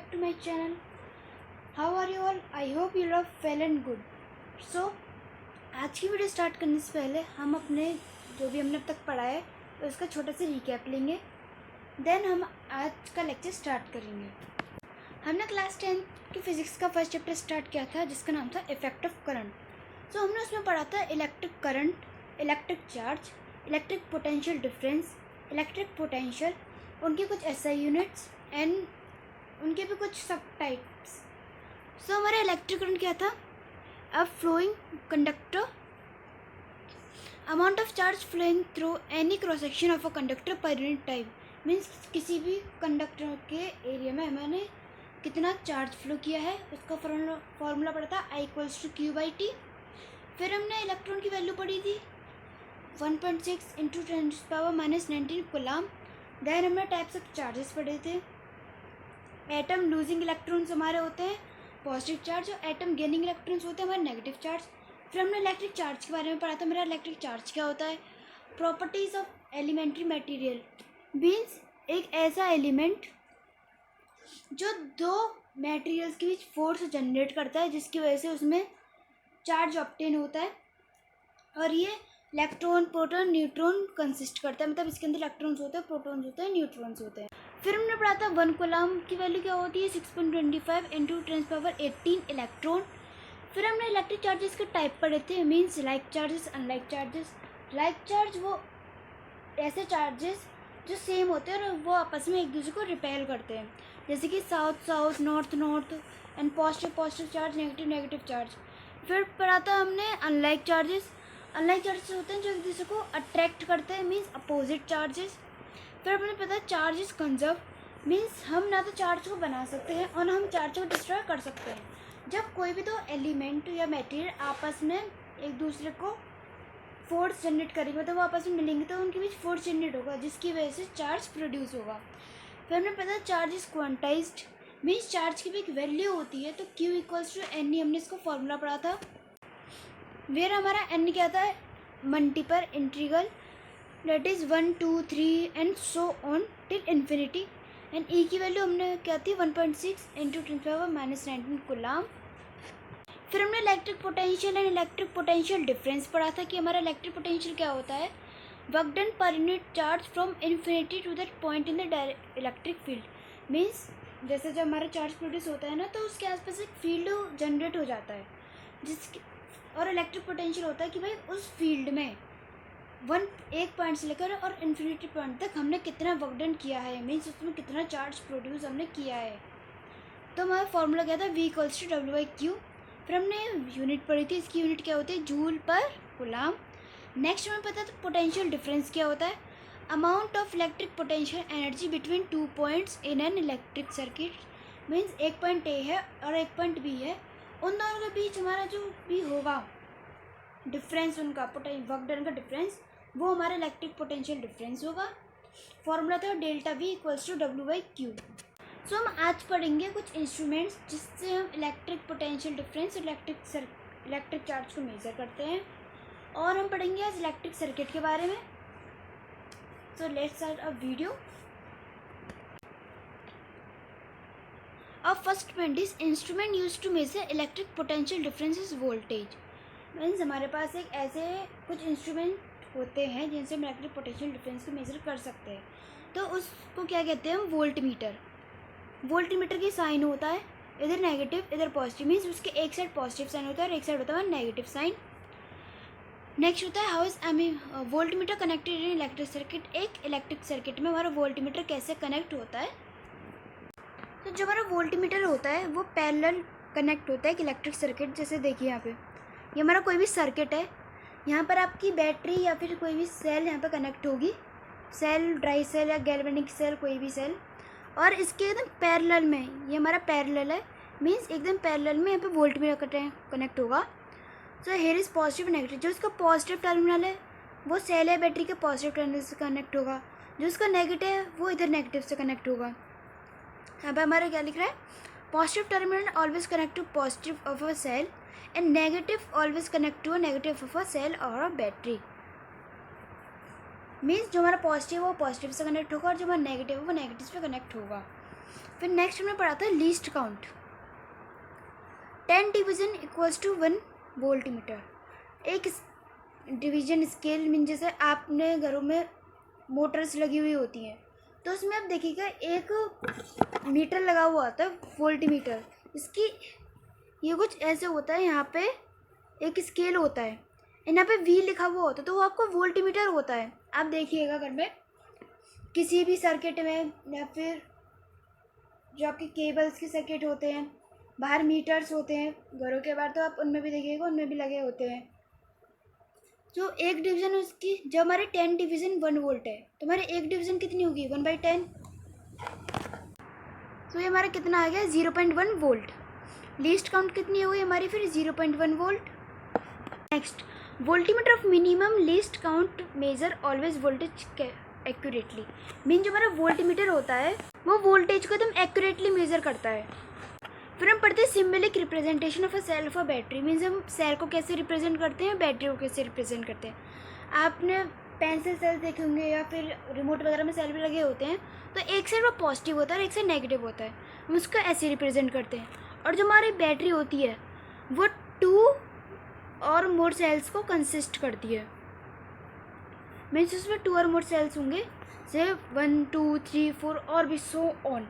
back to my channel. How are you all? I hope you are well and good. So आज की video start करने से पहले हम अपने जो भी हमने अब तक पढ़ा है तो उसका छोटा सा रिकैप लेंगे, देन हम आज का लेक्चर स्टार्ट करेंगे। हमने क्लास 10 की फिज़िक्स का फर्स्ट चैप्टर स्टार्ट किया था जिसका नाम था इफेक्ट ऑफ करंट। सो हमने उसमें पढ़ा था electric current, electric charge, electric potential difference, electric potential, उनकी कुछ एसआई यूनिट्स एंड उनके भी कुछ सब टाइप्स। सो हमारा इलेक्ट्रिक करंट क्या था? A flowing conductor, amount of charge flowing through any cross section of a conductor per unit time. Means किसी भी कंडक्टर के एरिया में हमने कितना चार्ज फ्लो किया है उसका फॉर्मूला पढ़ा था I=Q/T। फिर हमने इलेक्ट्रॉन की वैल्यू पढ़ी थी 1.6 × 10⁻⁻19 कूलम। देन हमने टाइप्स ऑफ चार्जेस पढ़े थे। एटम लूजिंग इलेक्ट्रॉन्स हमारे होते हैं पॉजिटिव चार्ज और एटम गेनिंग इलेक्ट्रॉन्स होते हैं हमारे नेगेटिव चार्ज। फिर हमने इलेक्ट्रिक चार्ज के बारे में पढ़ा था। मेरा इलेक्ट्रिक चार्ज क्या होता है? Properties of elementary material, means एक ऐसा एलिमेंट जो दो मटेरियल्स के बीच फोर्स जनरेट करता है जिसकी वजह से उसमें चार्ज ऑब्टेन होता है। और ये इलेक्ट्रॉन, प्रोटॉन, न्यूट्रॉन कंसिस्ट करता है, मतलब इसके अंदर इलेक्ट्रॉन्स होते हैं, प्रोटॉन्स होते हैं, न्यूट्रॉन्स होते हैं। फिर हमने पढ़ा था 1 कूलम की वैल्यू क्या होती है 6.25 × 10⁻18 इलेक्ट्रॉन। फिर हमने इलेक्ट्रिक चार्जेस के टाइप पढ़े थे, means like charges, unlike charges. Like charge वो ऐसे चार्जेस जो सेम होते हैं और वो आपस में एक दूसरे को रिपेल करते हैं, जैसे कि south south, north north, and positive positive charge, negative negative charge. फिर पढ़ा था हमने अनलाइक चार्जेस। अनलाइक चार्जेस होते हैं जो एक दूसरे को अट्रैक्ट करते हैं, मीन्स अपोजिट चार्जेस। फिर हमने पता चार्जेस कंजर्व, मीन्स हम ना तो चार्ज को बना सकते हैं और ना हम चार्ज को डिस्ट्रॉय कर सकते हैं। जब कोई भी दो एलिमेंट या मटेरियल आपस में एक दूसरे को फोर्स जनरेट करेंगे तो वो आपस में मिलेंगे तो उनके बीच फोर्स जनरेट होगा जिसकी वजह से चार्ज प्रोड्यूस होगा। फिर हमने पता charge is quantized, means charge की भी एक वैल्यू होती है। तो Q=N, हमने इसको फॉर्मूला पढ़ा था। वेयर हमारा N क्या था? Multiple integral, that is 1 2 3 and so on till infinity। And E की वैल्यू हमने क्या थी 1.6 × 10⁻19 कूलम। फिर हमने electric potential and electric potential difference पढ़ा था कि हमारा इलेक्ट्रिक पोटेंशियल क्या होता है? Work done per unit charge from infinity to that point in the electric field. Means जैसे जब हमारा चार्ज प्रोड्यूस होता है ना तो उसके आसपास एक फील्ड जनरेट हो जाता है जिसकी, और इलेक्ट्रिक पोटेंशियल होता है कि भाई उस फील्ड में एक पॉइंट से लेकर और इन्फिनिटी पॉइंट तक हमने कितना वर्क डन किया है, मीन्स उसमें कितना चार्ज प्रोड्यूस हमने किया है। तो हमारा फॉर्मूला क्या था? V=W/Q। फिर हमने यूनिट पढ़ी थी, इसकी यूनिट क्या होती है? जूल पर कूलम। नेक्स्ट हमें पता था पोटेंशियल डिफरेंस क्या होता है? Amount of electric potential energy between 2 points in an electric circuit. Means एक पॉइंट A है और एक पॉइंट B है, उन दोनों के बीच हमारा जो भी होगा डिफरेंस, उनका वर्क डन का डिफरेंस, वो हमारा इलेक्ट्रिक पोटेंशियल डिफरेंस होगा। फॉर्मूला था ΔV=W/Q। सो हम आज पढ़ेंगे कुछ इंस्ट्रूमेंट्स जिससे हम electric potential difference, electric charge को मेज़र करते हैं, और हम पढ़ेंगे आज इलेक्ट्रिक सर्किट के बारे में। So let's start a video. First point is instrument use to measure electric potential difference is voltage. Means हमारे पास एक ऐसे कुछ इंस्ट्रूमेंट होते हैं जिनसे हम इलेक्ट्रिक पोटेंशियल डिफरेंस को मेज़र कर सकते हैं। तो उसको क्या कहते हैं? हम वोल्ट मीटर। वोल्ट मीटर की साइन होता है इधर नेगेटिव इधर पॉजिटिव, मीन्स उसके एक साइड पॉजिटिव साइन होता है और एक साइड होता है नेगेटिव साइन। नेक्स्ट होता है how is volt meter connected in electric circuit. एक इलेक्ट्रिक सर्किट में हमारा वोल्ट मीटर कैसे कनेक्ट होता है? तो जो हमारा वोल्ट मीटर होता है वो पैरेलल कनेक्ट होता है एक इलेक्ट्रिक सर्किट। जैसे देखिए यहाँ पे ये हमारा कोई भी सर्किट है, यहाँ पर आपकी बैटरी या फिर कोई भी सेल यहाँ पर कनेक्ट होगी, सेल, ड्राई सेल या गैल्वेनिक सेल, कोई भी सेल, और इसके एकदम पैरेलल में, ये हमारा पैरेलल है, मीन्स एकदम पैरेलल में यहाँ पे वोल्ट मीटर कनेक्ट होगा। So here is positive negative. जो इसका पॉजिटिव टर्मिनल है वो सेल या बैटरी के पॉजिटिव टर्मिनल से कनेक्ट होगा, जो इसका नेगेटिव है वो इधर नेगेटिव से कनेक्ट होगा। यहाँ पर हमारा क्या लिख रहा है? Positive terminal always connect to positive of a cell and negative always connect to a negative of a cell और अ बैटरी। मीन्स जो हमारा पॉजिटिव है वो पॉजिटिव से कनेक्ट होगा और जो हमारा नेगेटिव है वो नेगेटिव से कनेक्ट होगा। फिर नेक्स्ट हमने पढ़ा था least count. 10 division equals to 1 voltmeter. एक डिवीजन स्केल मीन जैसे आपने घरों में मोटर्स लगी हुई होती हैं तो उसमें आप देखिएगा एक मीटर लगा हुआ होता है वोल्टमीटर। इसकी ये कुछ ऐसे होता है, यहाँ पे एक स्केल होता है, यहाँ पे वी लिखा हुआ होता है तो वो आपको वोल्टमीटर होता है। आप देखिएगा घर में किसी भी सर्किट में या फिर जो आपके केबल्स के सर्किट होते हैं, बाहर मीटर्स होते हैं घरों के बाहर, तो आप उनमें भी देखिएगा उनमें भी लगे होते हैं। जो एक डिवीज़न उसकी जब हमारे 10 डिवीज़न 1 वोल्ट है तो हमारे एक डिवीज़न कितनी होगी 1/10। तो ये हमारा कितना आ गया 0.1 वोल्ट। लीस्ट काउंट कितनी हुई हमारी फिर 0.1 volt. Next voltmeter of minimum least count measure always voltage accurately. Mean जो हमारा वोल्टीमीटर होता है वो वोल्टेज को एकदम एक्यूरेटली मेजर करता है। फिर हम पढ़ते हैं symbolic representation of a cell of a battery. Means हम सेल को कैसे रिप्रेजेंट करते हैं, बैटरी को कैसे रिप्रेजेंट करते हैं। आपने पेंसिल सेल देखे होंगे या फिर रिमोट वगैरह में सेल भी लगे होते हैं तो एक साइड वो पॉजिटिव होता है और एक साइड नेगेटिव होता है, हम उसको ऐसे रिप्रेजेंट करते हैं। और जो हमारी बैटरी होती है वो 2 और मोर सेल्स को कंसिस्ट करती है। मीन्स उसमें 2 और मोर सेल्स होंगे, से 1 2 3 4 और भी सो ऑन।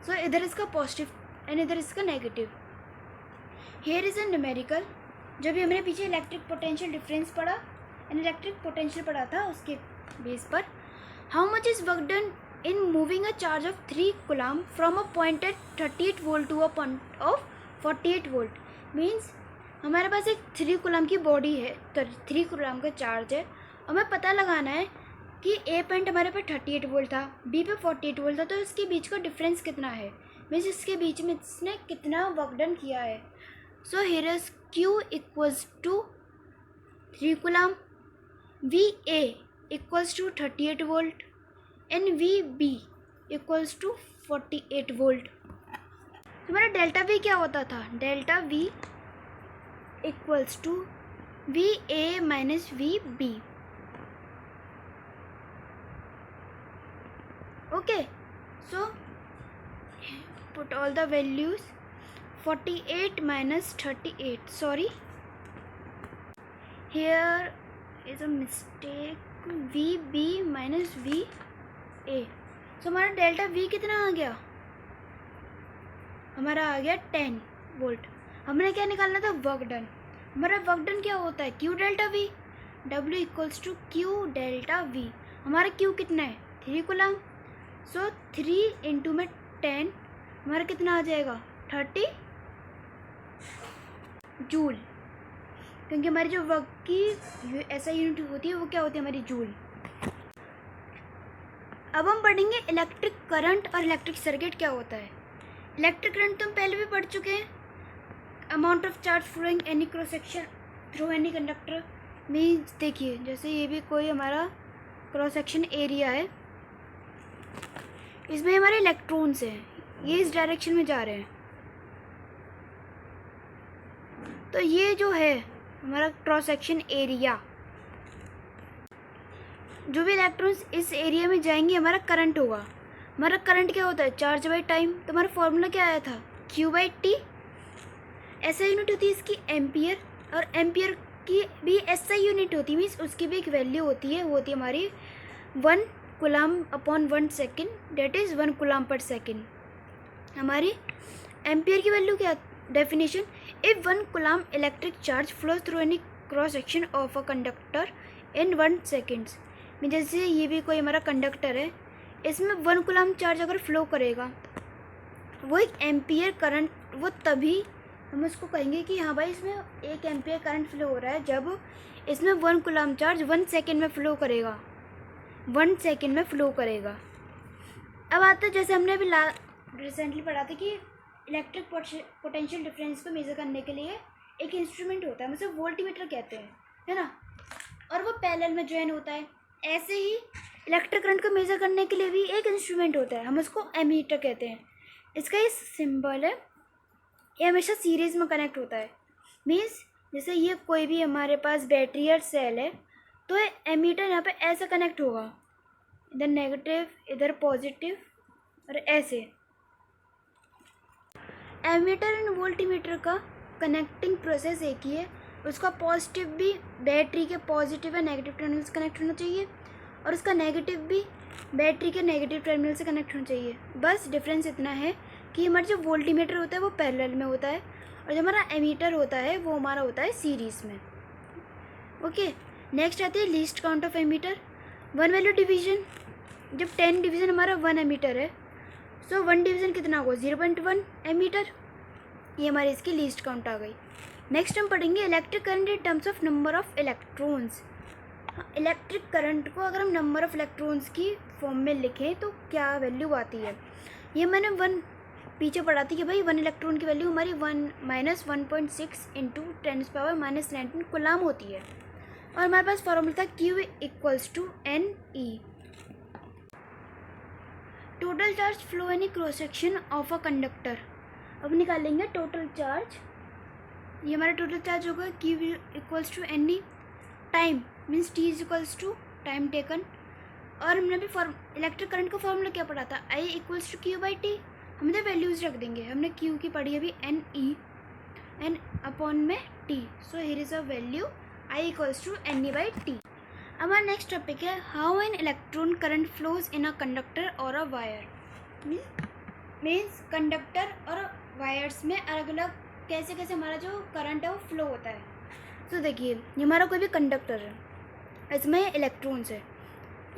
सो इधर इसका पॉजिटिव एंड इधर इसका negative. Here is a numerical. जब भी हमने पीछे इलेक्ट्रिक पोटेंशियल डिफरेंस पढ़ा एंड इलेक्ट्रिक पोटेंशियल पढ़ा था उसके बेस पर, how much is work done in moving a charge of 3 coulomb from a point at 38 volt to a point of 48 volt. Means हमारे पास एक 3 कूलम की बॉडी है, 3 कूलम का चार्ज है, हमें पता लगाना है कि ए पॉइंट हमारे पे 38 वोल्ट था, बी पे 48 वोल्ट था, तो इसके बीच का डिफरेंस कितना है, मीन्स इसके बीच में इसने कितना वर्क डन किया है। So here is Q equals to 3 coulomb, VA equals to 38 volt and VB equals to 48 volt. तो हमारा डेल्टा V क्या होता था, delta V equals to VA minus VB। Okay, so put all the values 48 minus 38, sorry here is a mistake, VB minus VA। so हमारा delta V कितना आ गया, हमारा आ गया 10 वोल्ट। हमने क्या निकालना था, वर्क डन। हमारा वर्क डन क्या होता है, Q delta V, W equals to Q delta V। हमारा Q कितना है 3 कूलम, सो 3 इंटू में 10 हमारा कितना आ जाएगा 30 जूल, क्योंकि हमारी जो वर्क की ऐसा यूनिट होती है वो क्या होती है हमारी जूल। अब हम पढ़ेंगे इलेक्ट्रिक करंट और इलेक्ट्रिक सर्किट क्या होता है। इलेक्ट्रिक करंट तो हम पहले भी पढ़ चुके हैं, amount of charge flowing any cross section through any conductor. Means देखिए जैसे ये भी कोई हमारा क्रॉस सेक्शन एरिया है, इसमें हमारे इलेक्ट्रॉन्स हैं, ये इस डायरेक्शन में जा रहे हैं, तो ये जो है हमारा क्रॉस सेक्शन एरिया, जो भी इलेक्ट्रॉन्स इस एरिया में जाएंगे हमारा करंट होगा। हमारा करंट क्या होता है, चार्ज बाई टाइम। तो हमारा फॉर्मूला क्या आया था, Q/T। ऐसा यूनिट होती है इसकी एम्पियर, और एम्पियर की भी ऐसा यूनिट होती है, मीन्स उसकी भी एक वैल्यू होती है, वो होती है हमारी 1 coulomb upon 1 second, that is 1 coulomb per second. हमारी एम्पियर की वैल्यू क्या, definition, if 1 coulomb electric charge flows through any cross section of a conductor in 1 seconds. जैसे ये भी कोई हमारा कंडक्टर है, इसमें 1 कूलम चार्ज अगर फ्लो करेगा वो एक एम्पियर करंट, वो तभी हम उसको कहेंगे कि हाँ भाई इसमें 1 एम्पियर करंट फ्लो हो रहा है, जब इसमें 1 कूलम चार्ज 1 सेकेंड में फ्लो करेगा, 1 सेकेंड में फ्लो करेगा। अब आता है जैसे हमने अभी रिसेंटली पढ़ा था कि इलेक्ट्रिक पोटेंशियल डिफरेंस को मेज़र करने के लिए एक इंस्ट्रूमेंट होता है, हम उसे वोल्टीमीटर कहते हैं, है ना, और वो पैरेलल में जॉइन होता है। ऐसे ही इलेक्ट्रिक करंट को मेज़र करने के लिए भी एक इंस्ट्रूमेंट होता है, हम उसको एमीटर कहते हैं। इसका ये सिंबल है, ये हमेशा सीरीज़ में कनेक्ट होता है। मीन्स जैसे ये कोई भी हमारे पास बैटरी और सेल है तो एमीटर यहाँ पे ऐसे कनेक्ट होगा, इधर नेगेटिव इधर पॉजिटिव और ऐसे, एमीटर एंड वोल्टीमीटर का कनेक्टिंग प्रोसेस एक ही है, उसका पॉजिटिव भी बैटरी के पॉजिटिव या नेगेटिव टर्मिनल से कनेक्ट होना चाहिए और उसका नेगेटिव भी बैटरी के नेगेटिव टर्मिनल से कनेक्ट होना चाहिए। बस डिफरेंस इतना है कि हमारा जो वोल्टीमीटर होता है वो पैरेलल में होता है और जो हमारा एमीटर होता है वो हमारा होता है सीरीज़ में। ओके, नेक्स्ट आती है least count of ammeter. One value division, जब 10 डिवीज़न हमारा 1 एमीटर है, सो 1 डिवीज़न कितना होगा 0.1 एमीटर। ये हमारी इसकी लीस्ट काउंट आ गई। नेक्स्ट हम पढ़ेंगे electric current in terms of number of electrons. Electric current को अगर हम नंबर ऑफ इलेक्ट्रॉन्स की फॉर्म में लिखें तो क्या वैल्यू आती है। ये मैंने पीछे पढ़ा थी कि भाई 1 इलेक्ट्रॉन की वैल्यू हमारी 1-1.6 इंटू 10⁻⁻19 कूलम होती है और हमारे पास फॉर्मूला था Q = NE। Total charge flow any cross section of a conductor. अब निकालेंगे टोटल चार्ज। ये हमारा टोटल चार्ज होगा Q = NE। Time means T = time taken. और हमने भी इलेक्ट्रिक करंट का फॉर्मूला क्या पढ़ा था, I = Q/T। हम इधर वैल्यूज़ रख देंगे, हमने Q की पढ़ी अभी NE एन अपॉन में T। So here is a value I = NE/T। अब हमारा नेक्स्ट टॉपिक है how an electron current flows in a conductor और अ वायर। मीन्स कंडक्टर और वायर्स में अलग अलग कैसे कैसे हमारा जो करंट है वो फ्लो होता है। तो देखिए ये हमारा कोई भी कंडक्टर है, इसमें इलेक्ट्रॉन्स है,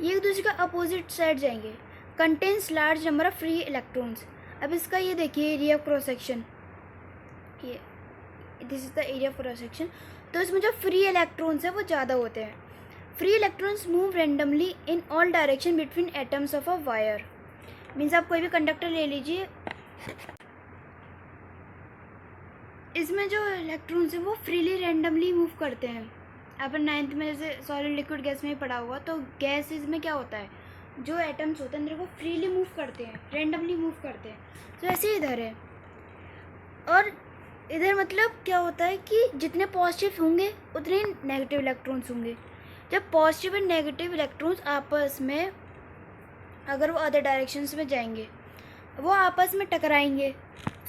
ये एक दूसरे का अपोजिट साइड जाएंगे, contains large number of free electrons. अब इसका ये देखिए एरिया ऑफ क्रॉस सेक्शन, ये this is the area of cross section. तो इसमें जो फ्री इलेक्ट्रॉन्स है वो ज़्यादा होते हैं। Free electrons move randomly in all direction between atoms of a wire. Means आप कोई भी कंडक्टर ले लीजिए, इसमें जो इलेक्ट्रॉन्स हैं वो फ्रीली रेंडमली मूव करते हैं। अपन 9th में जैसे सॉलिड लिक्विड गैस में ही पढ़ा हुआ, तो गैसेज में क्या होता है, जो एटम्स होते हैं अंदर वो फ्रीली मूव करते हैं, रेंडमली मूव करते हैं। तो ऐसे ही इधर है। और इधर मतलब क्या होता है कि जितने पॉजिटिव होंगे उतने ही नेगेटिव इलेक्ट्रॉन्स होंगे। जब पॉजिटिव एंड नेगेटिव इलेक्ट्रॉन्स आपस में अगर वो अदर डायरेक्शंस में जाएंगे, वो आपस में टकराएंगे,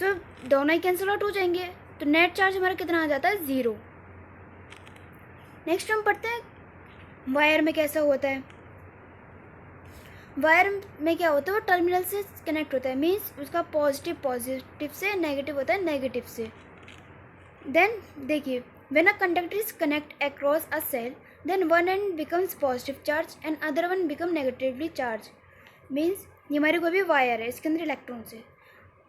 तो दोनों ही कैंसिल आउट हो जाएंगे, तो नेट चार्ज हमारा कितना आ जाता है 0। नेक्स्ट हम पढ़ते हैं वायर में कैसा होता है। वायर में क्या होता है, वो टर्मिनल से कनेक्ट होता है, मीन्स उसका पॉजिटिव से, नेगेटिव होता है नेगेटिव से। देन देखिए when a conductor is connect across a cell, then one end becomes positive charge and other one become negatively charge. Means ये हमारी कोई भी वायर है, इसके अंदर इलेक्ट्रॉन्स है,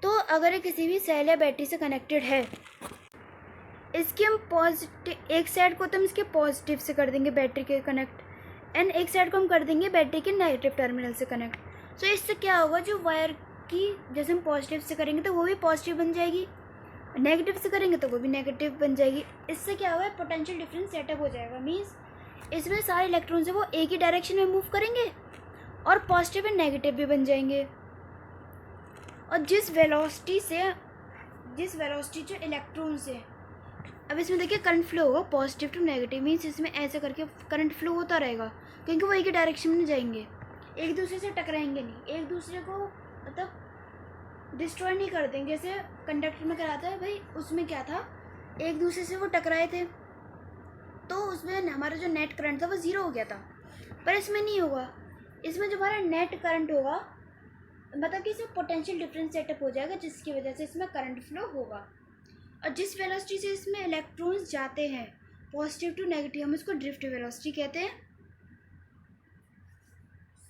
तो अगर ये किसी भी सेल या बैटरी से कनेक्टेड है, इसकी हम पॉजिटिव एक साइड को तो हम इसके पॉजिटिव से कर देंगे बैटरी के कनेक्ट, एंड एक साइड को हम कर देंगे बैटरी के नेगेटिव टर्मिनल से कनेक्ट। सो इससे क्या होगा, जो वायर की जैसे हम पॉजिटिव से करेंगे तो वो भी पॉजिटिव बन जाएगी, नेगेटिव से करेंगे तो वो भी नेगेटिव बन जाएगी। इससे क्या होगा, पोटेंशियल डिफरेंस सेटअप हो जाएगा। मीन्स इसमें सारे इलेक्ट्रॉन्स है वो एक ही डायरेक्शन में मूव करेंगे और पॉजिटिव एंड नेगेटिव भी बन जाएंगे। और जिस वेलोसिटी जो इलेक्ट्रॉन्स है, अब इसमें देखिए करंट फ्लो होगा पॉजिटिव टू नेगेटिव, मीन्स इसमें ऐसे करके करंट फ्लो होता रहेगा, क्योंकि वो एक ही डायरेक्शन में जाएंगे, एक दूसरे से टकराएंगे नहीं, एक दूसरे को मतलब डिस्ट्रॉय नहीं कर देंगे। जैसे कंडक्टर में कराता है भाई, उसमें क्या था, एक दूसरे से वो टकराए थे तो उसमें हमारा जो नेट करंट था वो 0 हो गया था, पर इसमें नहीं होगा। इसमें जो हमारा नेट करंट होगा, मतलब कि इसमें पोटेंशियल डिफरेंस सेटअप हो जाएगा, जिसकी वजह से इसमें करंट फ्लो होगा। और जिस वेलोसिटी से इसमें इलेक्ट्रॉन्स जाते हैं पॉजिटिव टू नेगेटिव, हम इसको ड्रिफ्ट वेलोसिटी कहते हैं।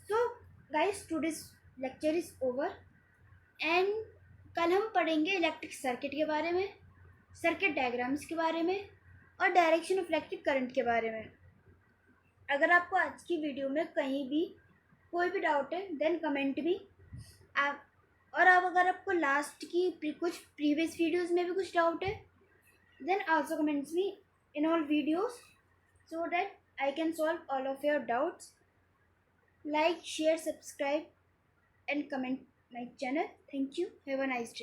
So guys today's lecture is over and कल हम पढ़ेंगे इलेक्ट्रिक सर्किट के बारे में, सर्किट डायग्राम्स के बारे में और डायरेक्शन ऑफ इलेक्ट्रिक करंट के बारे में। अगर आपको आज की वीडियो में कहीं भी कोई भी डाउट है देन कमेंट मी। और अब अगर आपको लास्ट की कुछ प्रीवियस वीडियोस में भी कुछ डाउट है then also comments me in all videos so that I can solve all of your doubts. Like, share, subscribe and comment my channel. Thank you. Have a nice day.